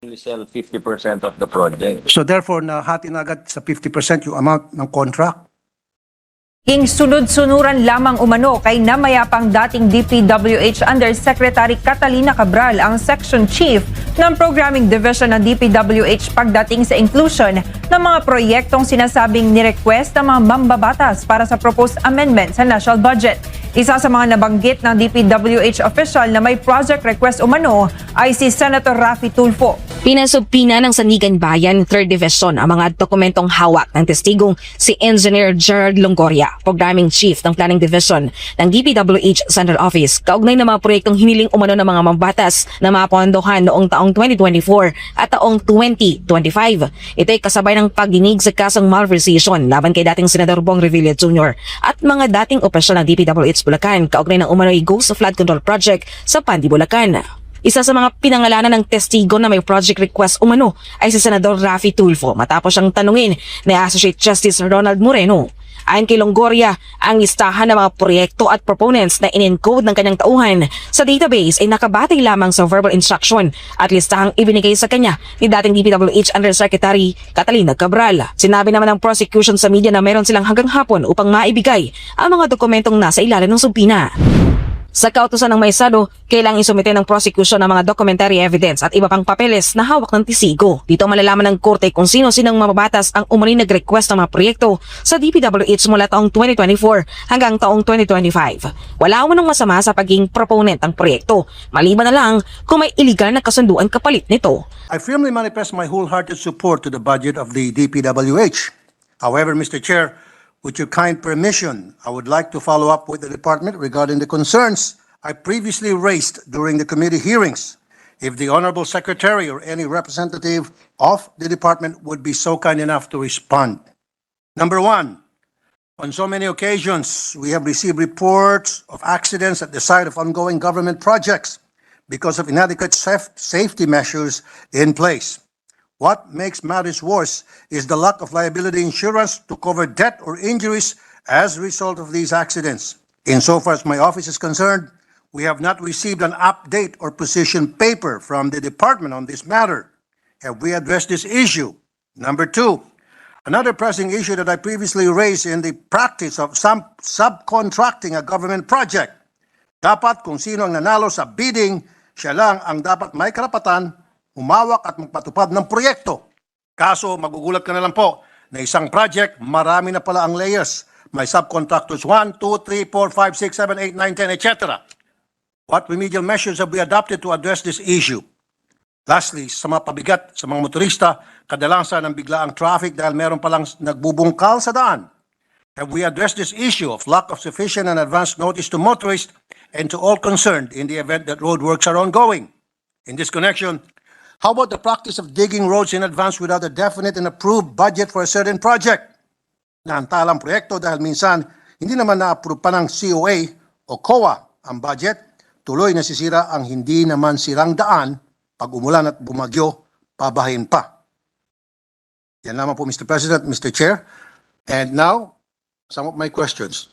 only sell 50% of the project. So therefore, nahati na agad sa 50% yung amount ng contract. Ing sunod-sunuran lamang umano kay namayapang dating DPWH Undersecretary Catalina Cabral ang Section Chief ng Programming Division ng DPWH pagdating sa inclusion ng mga proyektong sinasabing ni-request ng mga mambabatas para sa proposed amendment sa national budget. Isa sa mga nabanggit ng DPWH official na may project request umano ay si Senator Raffy Tulfo. Pinasubpina ng Sandigan Bayan 3rd Division ang mga dokumentong hawak ng testigong si Engineer Gerard Longoria, Programming Chief ng Planning Division ng DPWH Central Office, kaugnay ng mga proyektong hiniling umano ng mga mambatas na mapondohan noong taong 2024 at taong 2025. Ito ay kasabay ng pagdinig sa kasong malversation laban kay dating Senador Bong Revilla Jr. at mga dating opisyal ng DPWH Bulacan, kaugnay ng umano'y Ghost Flood Control Project sa Pandi, Bulacan. Isa sa mga pinangalanan ng testigo na may project request umano ay si Senador Raffy Tulfo matapos siyang tanungin ni Associate Justice Ronald Moreno. Ayon kay Longoria, ang listahan ng mga proyekto at proponents na in-encode ng kanyang tauhan sa database ay nakabatay lamang sa verbal instruction at listahang ibinigay sa kanya ni dating DPWH Undersecretary Catalina Cabral. Sinabi naman ng prosecution sa media na meron silang hanggang hapon upang maibigay ang mga dokumentong nasa ilalim ng subpina. Sa kautusan ng maisado, kailangang isumite ng prosecution ng mga documentary evidence at iba pang papeles na hawak ng testigo. Dito malalaman ng korte kung sino-sinong mababatas ang umani nag-request ng mga proyekto sa DPWH mula taong 2024 hanggang taong 2025. Wala umanong masama sa pagiging proponent ng proyekto, maliban na lang kung may illegal na kasunduan kapalit nito. I firmly manifest my wholehearted support to the budget of the DPWH. However, Mr. Chair, with your kind permission, I would like to follow up with the department regarding the concerns I previously raised during the committee hearings. If the Honorable Secretary or any representative of the department would be so kind enough to respond. Number one, on so many occasions, we have received reports of accidents at the site of ongoing government projects because of inadequate safety measures in place. What makes matters worse is the lack of liability insurance to cover death or injuries as a result of these accidents. Insofar as my office is concerned, we have not received an update or position paper from the department on this matter. Have we addressed this issue? Number two, another pressing issue that I previously raised in the practice of some subcontracting a government project. Dapat kung sino ang nanalo sa bidding, siya lang ang dapat may karapatan umawak at magpatupad ng proyekto. Kaso magugulat ka na lang po na isang project, marami na pala ang layers. May subcontractors 1, 2, 3, 4, 5, 6, 7, 8, 9, 10, etc. What remedial measures have we adopted to address this issue? Lastly, sa mga pabigat, sa mga motorista, kadalasan ng biglaang traffic dahil meron palang nagbubungkal sa daan. Have we addressed this issue of lack of sufficient and advance notice to motorists and to all concerned in the event that road works are ongoing? In this connection, how about the practice of digging roads in advance without a definite and approved budget for a certain project? Naantalang proyekto dahil minsan hindi naman na-approve pa ng COA o COA ang budget, tuloy nasisira ang hindi naman sirang daan pag umulan at bumagyo, pabahin pa. Yan lamang po, Mr. President, Mr. Chair. And now, some of my questions.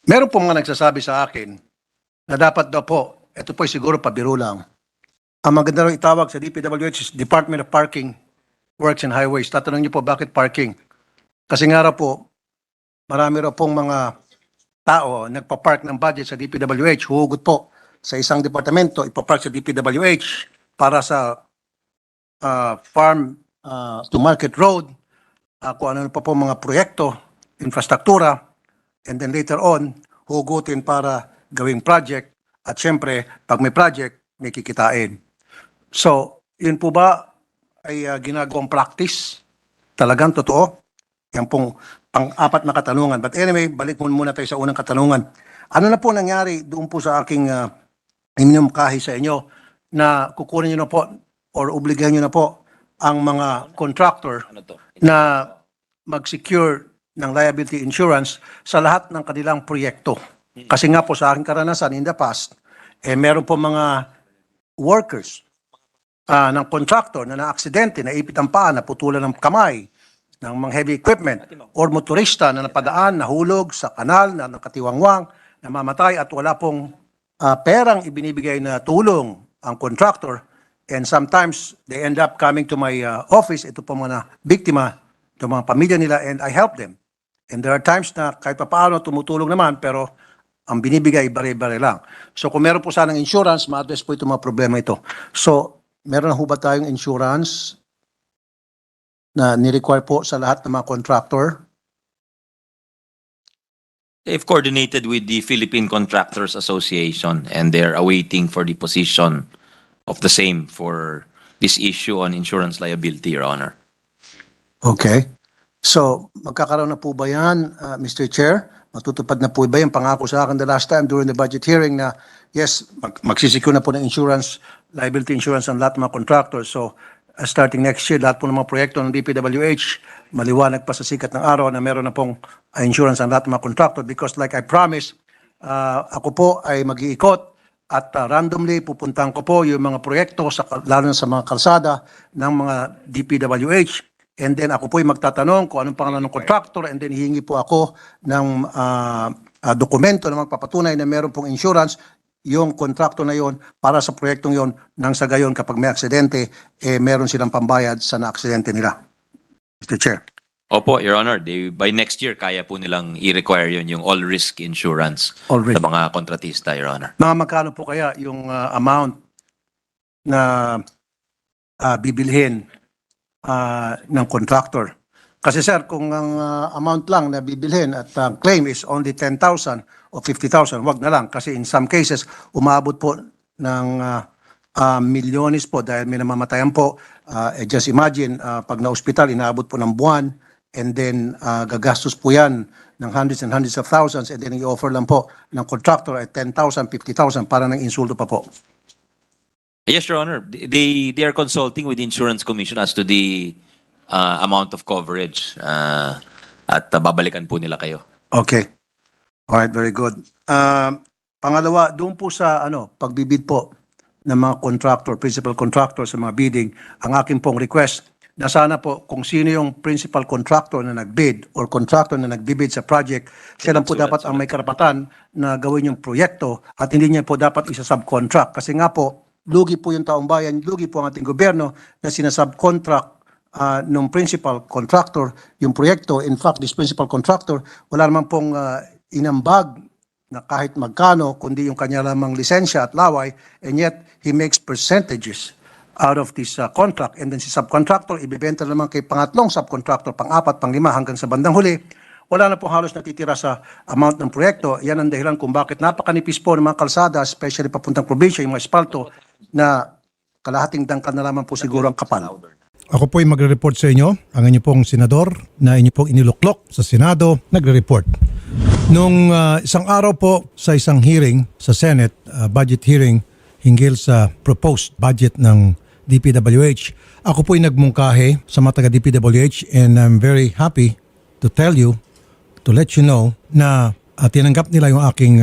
Meron po mga nagsasabi sa akin na dapat daw po, ito po siguro pabiro lang, ang maganda raw itawag sa DPWH is Department of Parking, Works and Highways. Tatanong niyo po bakit parking? Kasi nga raw po, marami raw pong mga tao nagpa-park ng budget sa DPWH, huhugot po sa isang departamento, ipapark sa DPWH para sa farm to market road, kung ano pa po mga proyekto, infrastruktura, and then later on, hugutin para gawing project. At syempre, pag may project, may kikitain. So, yun po ba ay ginagawang practice? Talagang totoo? Yan pong pang-apat na katanungan. But anyway, balik muna tayo sa unang katanungan. Ano na po nangyari doon po sa aking iminumkahi sa inyo na kukunin nyo na po or obligahan nyo na po ang mga contractor na mag-secure ng liability insurance sa lahat ng kanilang proyekto? Kasi nga po sa aking karanasan in the past, meron po mga workers ng contractor na na-aksidente, naipit ang paa, naputulan ng kamay ng mga heavy equipment, or motorista na napadaan, nahulog sa kanal, na nakatiwangwang, namamatay at wala pong perang ibinibigay na tulong ang contractor, And sometimes they end up coming to my office, ito po mga biktima, ito mga pamilya nila, and I help them. And there are times na kahit pa paano tumutulong naman, pero ang binibigay bare-bare lang. So kung meron po sanang insurance, ma-address po itong mga problema ito. So meron na ho ba tayong insurance na ni-require po sa lahat ng mga contractor? They've coordinated with the Philippine Contractors Association and they're awaiting for the position of the same for this issue on insurance liability, Your Honor. Okay. So, magkakaroon na po ba yan, Mr. Chair? Matutupad na po ba yung pangako sa akin the last time during the budget hearing na yes, magsisecure na po ng insurance, liability insurance ang lahat ng mga contractors. So, starting next year, lahat po ng mga proyekto ng DPWH, maliwanag pa sa sikat ng araw na meron na pong insurance ang lahat ng mga contractor because like I promised, ako po ay mag-iikot at randomly pupuntahan ko po yung mga proyekto lalo na sa mga kalsada ng mga DPWH. And then ako po ay magtatanong kung anong pangalan ng contractor and then hihingi po ako ng dokumento na magpapatunay na meron pong insurance yung contractor na yon para sa proyektong yon nang sa gayon kapag may aksidente, meron silang pambayad sa na-aksidente nila. Mr. Chair. Opo, Your Honor, by next year, kaya po nilang i-require yun, yung all-risk insurance All risk. sa mga kontratista, Your Honor. Mga magkano po kaya yung amount na bibilhin ng contractor? Kasi sir, kung ang amount lang na bibilhin at claim is only 10,000 o 50,000, wag na lang. Kasi in some cases, umabot po ng milyones po dahil may namamatayan po. Just imagine, pag na-hospital, inaabot po ng buwan and then gagastos po yan ng hundreds and hundreds of thousands and then i-offer lang po ng contractor at 10,000, 50,000 para ng insulto pa po. Yes, Your Honor. They are consulting with the Insurance Commission as to the amount of coverage at babalikan po nila kayo. Okay. Alright, very good. Pangalawa, doon po sa pagbibid po ng mga contractor, principal contractor sa mga bidding, ang akin pong request na sana po kung sino yung principal contractor na nagbid or contractor na nagbibid sa project, siya lang po dapat ang may karapatan na gawin yung proyekto at hindi niya po dapat isa-subcontract. Kasi nga po, lugi po yung taong bayan, lugi po ang ating gobyerno na sinasubcontract ng principal contractor yung proyekto. In fact, this principal contractor, wala naman pong inambag na kahit magkano, kundi yung kanya lamang lisensya at laway, and yet he makes percentages out of this contract. And then si subcontractor, ibibenta naman kay pangatlong subcontractor, pang-apat, pang-lima, hanggang sa bandang huli. Wala na po halos natitira sa amount ng proyekto. Yan ang dahilan kung bakit napakanipis po ng mga kalsada, especially papuntang probinsya, yung mga espalto, na kalahating dangkal na lamang po siguro ang kapal. Ako po ay magre-report sa inyo, ang inyo pong senador na inyo pong iniluklok sa Senado, nagre-report. Nung isang araw po sa isang hearing sa Senate, budget hearing hinggil sa proposed budget ng DPWH, ako po ay nagmungkahe sa mga taga-DPWH and I'm very happy to tell you, to let you know na tinanggap nila yung aking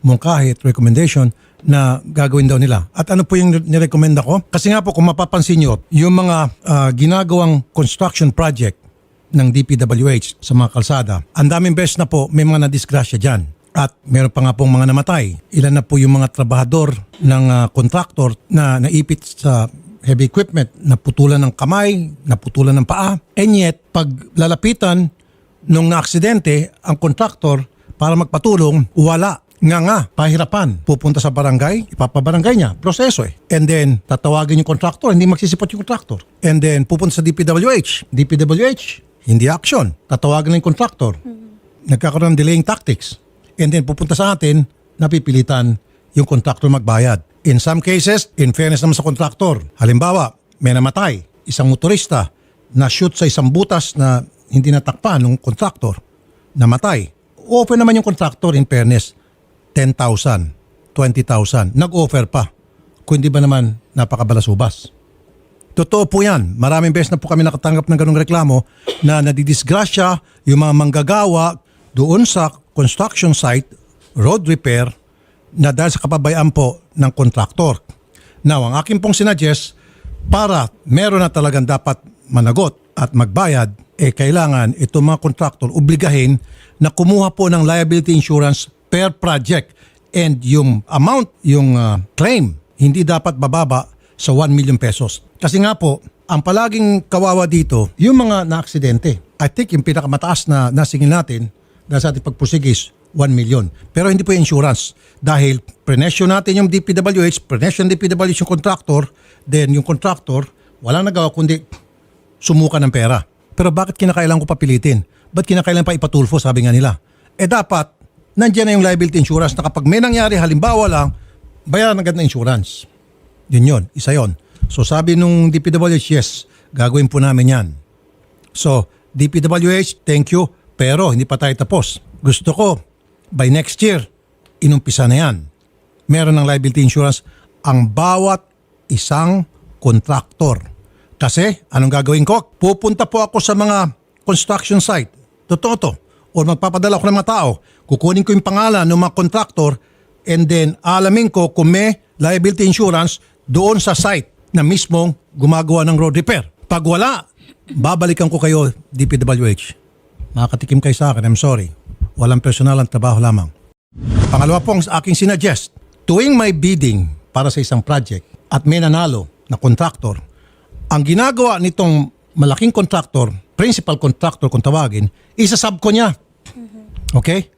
mungkahe at recommendation na gagawin daw nila. At ano po yung nirekomenda ko? Kasi nga po kung mapapansin nyo, yung mga ginagawang construction project ng DPWH sa mga kalsada, ang daming beses na po may mga nadisgrasya dyan. At meron pa nga pong mga namatay. Ilan na po yung mga trabahador ng contractor na naipit sa heavy equipment, naputulan ng kamay, naputulan ng paa. And yet, pag lalapitan nung na-aksidente, ang contractor para magpatulong, wala. Nga, pahirapan. Pupunta sa barangay, ipapabarangay niya. Proseso eh. And then, tatawagin yung contractor, hindi magsisipot yung contractor. And then, pupunta sa DPWH. DPWH, hindi action. Tatawagin lang yung contractor. Nagkakaroon ng delaying tactics. And then, pupunta sa atin, napipilitan yung contractor magbayad. In some cases, in fairness naman sa contractor, halimbawa, may namatay, isang motorista na shoot sa isang butas na hindi natakpan ng contractor, namatay. Offer naman yung contractor in fairness, 10,000, 20,000. Nag-offer pa. Kung hindi ba naman napakabalasubas. Totoo po yan. Maraming beses na po kami nakatanggap ng ganung reklamo na nadidisgrasya yung mga manggagawa doon sa construction site, road repair, na dahil sa kapabayaan po ng kontraktor. Now, ang akin pong sinuggest, para meron na talagang dapat managot at magbayad, kailangan itong mga kontraktor obligahin na kumuha po ng liability insurance per project. And yung amount, yung claim, hindi dapat bababa sa 1 million pesos. Kasi nga po, ang palaging kawawa dito, yung mga na-aksidente. I think yung pinakamataas na nasingil natin dahil sa ating pagpursige is 1 million. Pero hindi po yung insurance. Dahil prenesyo natin yung DPWH, prenesyo ng DPWH yung contractor, then yung contractor, walang nagawa kundi sumuka ng pera. Pero bakit kinakailangan ko papilitin? Ba't kinakailangan pa ipatulfo, sabi nga nila? Dapat, nandiyan na yung liability insurance na kapag may nangyari, halimbawa lang, bayaran agad na insurance. Yun, isa yon. So sabi nung DPWH, yes, gagawin po namin yan. So, DPWH, thank you, pero hindi pa tayo tapos. Gusto ko, by next year, inumpisa na yan. Meron ng liability insurance ang bawat isang kontraktor. Kasi, anong gagawin ko? Pupunta po ako sa mga construction site. Totoo to. O magpapadala ko ng mga tao. Kukunin ko yung pangalan ng mga kontraktor and then alamin ko kung may liability insurance doon sa site na mismong gumagawa ng road repair. Pag wala, babalikan ko kayo DPWH. Makakatikim kayo sa akin, I'm sorry. Walang personal ang trabaho lamang. Pangalawa po ang aking sinuggest, tuwing may bidding para sa isang project at may nanalo na contractor, ang ginagawa nitong malaking contractor, principal contractor kung tawagin, isa-sub ko niya. Okay?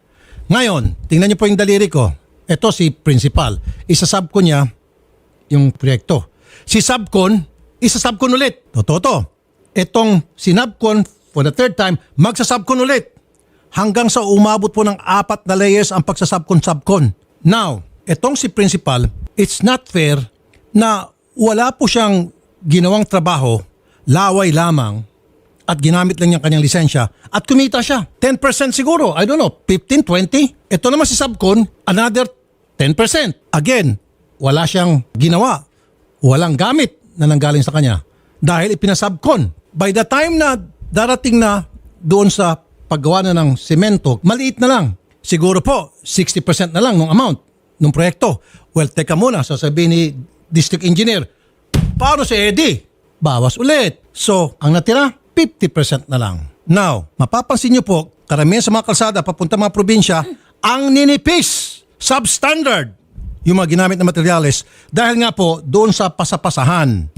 Ngayon, tingnan niyo po yung daliri ko. Ito si principal. Isa-sub ko niya yung proyekto. Si subcon, isa-subcon ulit. Totoo to. Itong sinubcon for the third time, magsasubcon ulit. Hanggang sa umabot po ng 4 na layers ang pagsasubcon-subcon. Now, itong si principal, it's not fair na wala po siyang ginawang trabaho, laway lamang, at ginamit lang niyang kanyang lisensya at kumita siya. 10% siguro, I don't know, 15, 20. Ito naman si subcon, another 10%. Again, wala siyang ginawa. Walang gamit na nanggaling sa kanya dahil ipinasubcon. By the time na darating na doon sa paggawa na ng semento, maliit na lang. Siguro po, 60% na lang ng amount ng proyekto. Well, teka muna, sasabihin ni District Engineer, paano si Eddie? Bawas ulit. So, ang natira, 50% na lang. Now, mapapansin niyo po, karamihan sa mga kalsada, papunta mga probinsya, ang ninipis, substandard, yung mga ginamit na materyales, dahil nga po, doon sa pasapasahan,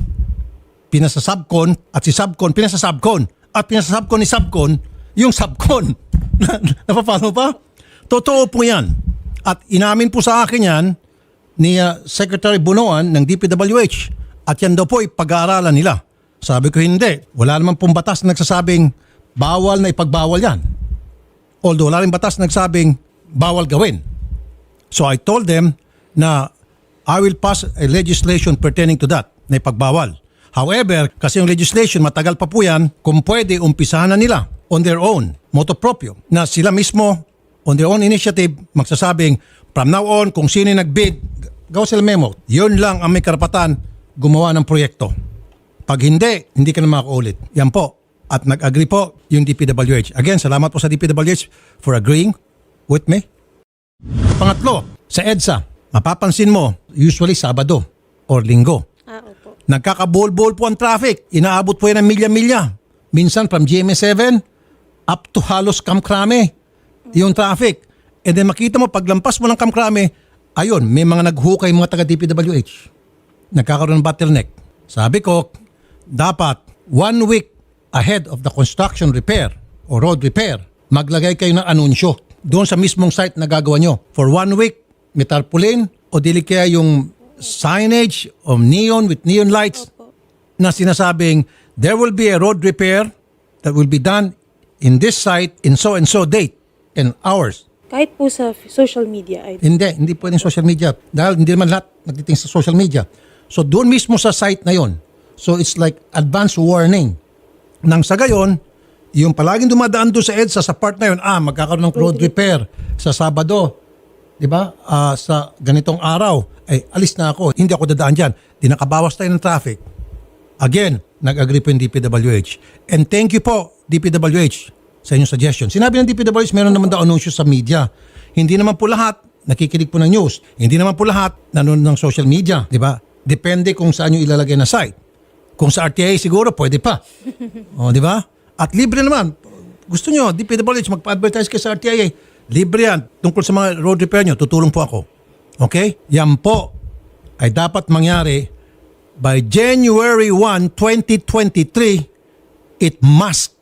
pinasasubcon, at si subcon, pinasasubcon, at pinasasubcon ni subcon, yung subcon. Napapano pa? Totoo po yan. At inamin po sa akin yan, ni Secretary Bunoan ng DPWH, at yan daw po ipag-aaralan nila. Sabi ko hindi. Wala naman pong batas na nagsasabing bawal na ipagbawal yan. Although wala rin batas na nagsasabing bawal gawin. So I told them na I will pass a legislation pertaining to that na ipagbawal. However, kasi yung legislation matagal pa po yan, kung pwede umpisahan na nila on their own, motu proprio, na sila mismo on their own initiative magsasabing from now on kung sino yung nag-bid, gawa sila memo. Yun lang ang may karapatan gumawa ng proyekto. Pag hindi ka na makakaulit. Yan po. At nag-agree po yung DPWH. Again, salamat po sa DPWH for agreeing with me. Pangatlo, sa EDSA, mapapansin mo, usually Sabado or Linggo. Opo. Nagkakabol-bol po ang traffic. Inaabot po yan ng milya-milya. Minsan from GMA7 up to halos Kamkrame yung traffic. And then makita mo, paglampas mo ng Kamkrame, ayun, may mga naghukay mga taga-DPWH. Nagkakaroon ng bottleneck. Sabi ko, dapat 1 week ahead of the construction repair o road repair, maglagay kayo ng anunsyo doon sa mismong site na gagawa nyo. For 1 week, may tarpaulin o dili kaya yung signage of neon with neon lights na sinasabing there will be a road repair that will be done in this site in so and so date and hours. Kahit po sa social media. Hindi pwedeng social media dahil hindi naman lahat nagtiting sa social media. So doon mismo sa site na yon. So it's like advance warning. Nang sa gayon, yung palaging dumadaan doon sa EDSA sa part na yun, magkakaroon ng road repair sa Sabado. Di ba? Sa ganitong araw, ay alis na ako. Hindi ako dadaan dyan. Di nakabawas tayo ng traffic. Again, nag-agree po yung DPWH. And thank you po, DPWH, sa inyong suggestion. Sinabi ng DPWH, meron naman daw anunsyo sa media. Hindi naman po lahat nakikinig po ng news. Hindi naman po lahat nanonood ng social media. Di ba? Depende kung saan yung ilalagay na site. Kung sa RTA siguro, pwede pa. O, di ba? At libre naman. Gusto nyo, DPWH, magpa-advertise kayo sa RTA. Libre yan. Tungkol sa mga road repair nyo, tutulong po ako. Okay? Yan po ay dapat mangyari by January 1, 2023, it must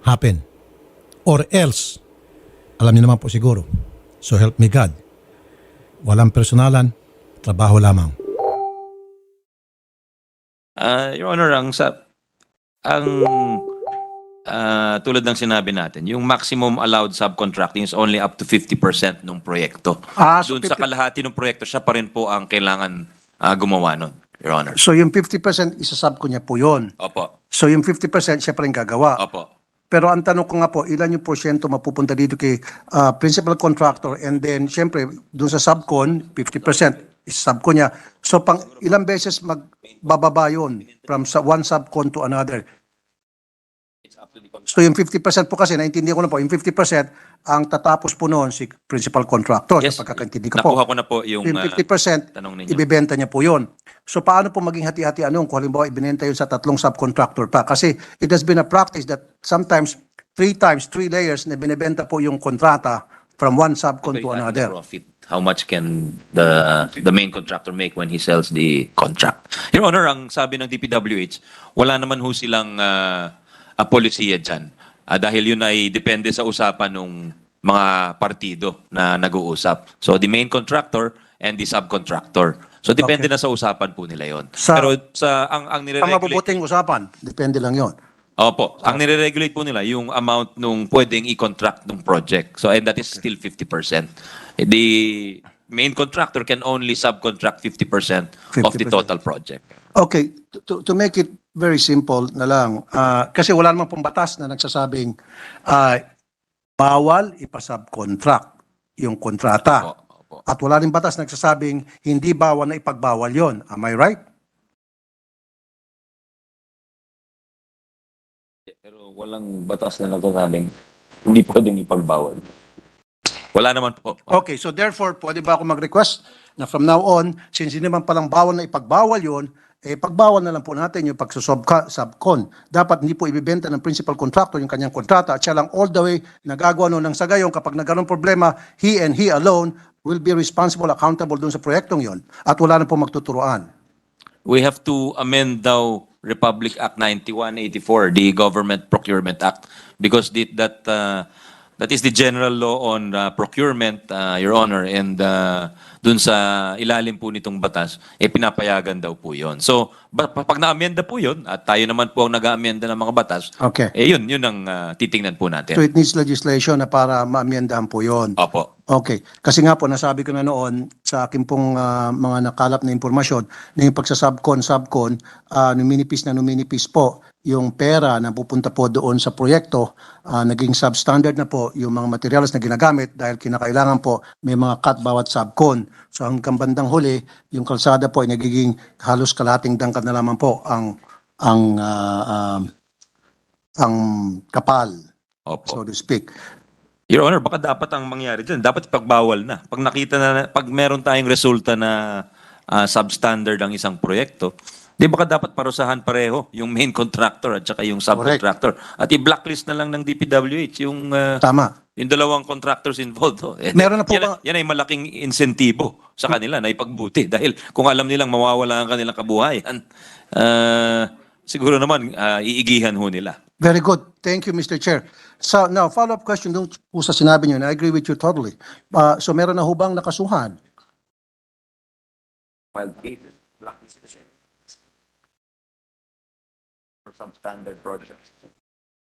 happen. Or else, alam niyo naman po siguro, so help me God, walang personalan, trabaho lamang. Your Honor, tulad ng sinabi natin, yung maximum allowed subcontracting is only up to 50% ng proyekto. So Doon sa 50 kalahati ng proyekto, siya pa rin po ang kailangan gumawa nun, Your Honor. So yung 50% isasub ko niya po yun. Opo. So yung 50% siya pa rin gagawa. Opo. Pero ang tanong ko nga po, ilan yung porsyento mapupunta dito kay principal contractor and then syempre dun sa subcon, 50% isasub ko niya. So pang ilang beses magbababa yun from one subcon to another. So yung 50% po kasi, naintindihan ko na po, yung 50% ang tatapos po noon si principal contractor. Yes, Sa pagkakaintindi ko po. nakuha ko na po yung Yung 50% tanong ninyo. ibibenta niya po yun. So paano po maging hati-hatian nun kung halimbawa ibinenta yun sa 3 subcontractor pa? Kasi it has been a practice that sometimes 3 layers na binibenta po yung kontrata from one subcon to another. Profit. How much can the main contractor make when he sells the contract? Your Honor, ang sabi ng DPWH, wala naman ho silang polisiya dyan. Dahil yun ay depende sa usapan ng mga partido na nag-uusap. So the main contractor and the subcontractor. So depende na sa usapan po nila yon. Pero ang Ang nire-regulate, mabubuting usapan, depende lang yon. opo, ang nire-regulate po nila yung amount nung pwedeng i-contract ng project. So and that is still 50%. The main contractor can only subcontract 50% of the 50%. total project. Okay, to make it very simple na lang, kasi wala namang pong batas na nagsasabing bawal ipasubcontract yung kontrata. Opo. At wala rin batas na nagsasabing hindi bawal na ipagbawal yon. Am I right? Pero walang batas na nagsasabing hindi pwedeng ipagbawal. Wala naman po. Okay, so therefore, pwede ba ako mag-request na from now on, since hindi naman palang bawal na ipagbawal yon, pagbawal na lang po natin yung pagsusubcon. Dapat hindi po ibibenta ng principal contractor yung kanyang kontrata at siya lang all the way nagagawa nun ng sagayong kapag nagkaroon problema, he and he alone will be responsible, accountable dun sa proyektong yon at wala na po magtuturoan. We have to amend daw Republic Act 9184, the Government Procurement Act, because that is the general law on procurement, Your Honor, and dun sa ilalim po nitong batas, pinapayagan daw po yon. So, pag na-amenda po yon, at tayo naman po ang nag-aamenda ng mga batas, Okay. yun ang titingnan po So natin. it needs legislation na para maamyendahan po yon. Opo. Okay. Kasi nga po, nasabi ko na noon sa akin pong mga nakalap na impormasyon na yung pagsasubcon, numinipis po yung pera na pupunta po doon sa proyekto, naging substandard na po yung mga materials na ginagamit dahil kinakailangan po may mga cut bawat subcon. So hanggang bandang huli, yung kalsada po ay nagiging halos kalahating dangkal na lamang po ang kapal, Opo. so to speak. Your Honor, baka dapat ang mangyari dyan, dapat pagbawal na. Pag nakita na, pag meron tayong resulta na substandard ang isang proyekto, di baka dapat parusahan pareho yung main contractor at saka yung subcontractor. At i-blacklist na lang ng DPWH yung Tama. yung dalawang contractors involved. Meron na po yan, ba- yan ay malaking insentibo sa kanila na ipagbuti. Dahil kung alam nilang mawawala ang kanilang kabuhayan, siguro naman iigihan ho nila. Very good. Thank you, Mr. Chair. So now, follow-up question dun po sa sinabi niyo, and I agree with you totally. So meron na hubang nakasuhan? Substandard projects.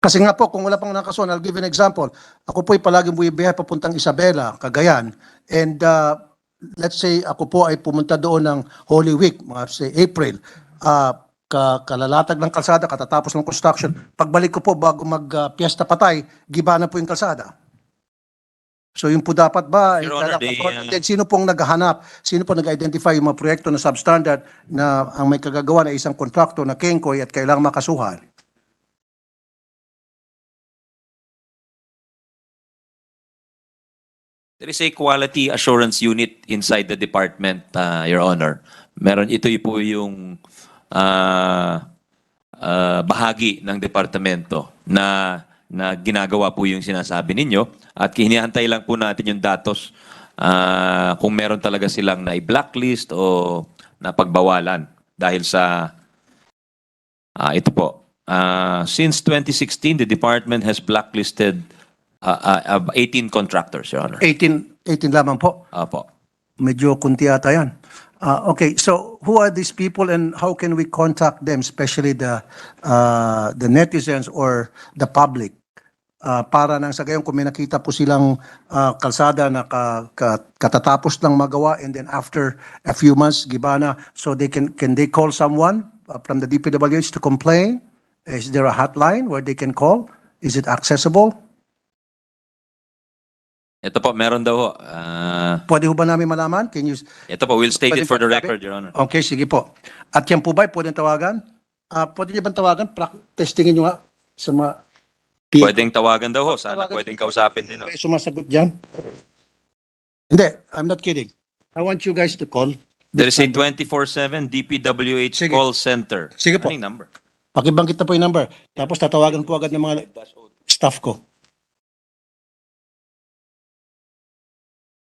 Kasi nga po, kung wala pang nakasuhan, I'll give you an example. Ako po ay palaging bumibiyahe papuntang Isabela, Cagayan. And let's say ako po ay pumunta doon ng Holy Week, mga say April. Kalalatag ng kalsada, katatapos ng construction. Pagbalik ko po bago mag-Piesta Patay, giba na po yung kalsada. So yun po dapat ba? Your Honor, Then sino pong naghahanap? Sino po nag-identify yung mga proyekto na substandard na ang may kagagawa na isang kontrakto na Kenkoy at kailangang makasuhan? There is a quality assurance unit inside the department, Your Honor. Ito po yung bahagi ng departamento na ginagawa po yung sinasabi ninyo at hinihantay lang po natin yung datos kung meron talaga silang na-blacklist o napagbawalan dahil sa ito po. Since 2016, the department has blacklisted 18 contractors, Your Honor. 18 lamang po. Apo. Medyo kunti ata yan. Okay, so who are these people and how can we contact them, especially the netizens or the public? Para nang sa gayon, kung may nakita po silang kalsada na katatapos lang magawa and then after a few months, gibana, so can they call someone from the DPWH to complain? Is there a hotline where they can call? Is it accessible? Ito po, meron daw ho. Pwede ho ba namin malaman? Can you... Ito po, we'll state it Pwede for the pa- record, Your Honor. Okay, sige po. At yan po ba, pwedeng tawagan? Pwede niyo bang tawagan? Testingin nyo nga sa mga... Pwedeng tawagan daw ho. Sana Tawagan. pwedeng kausapin din ho. May sumasagot dyan? Hindi, I'm not kidding. I want you guys to call. There is a 24/7 DPWH Sige. call center. Sige po. Anong number? Pakibangkit na po yung number. Tapos tatawagan ko agad ng mga staff ko.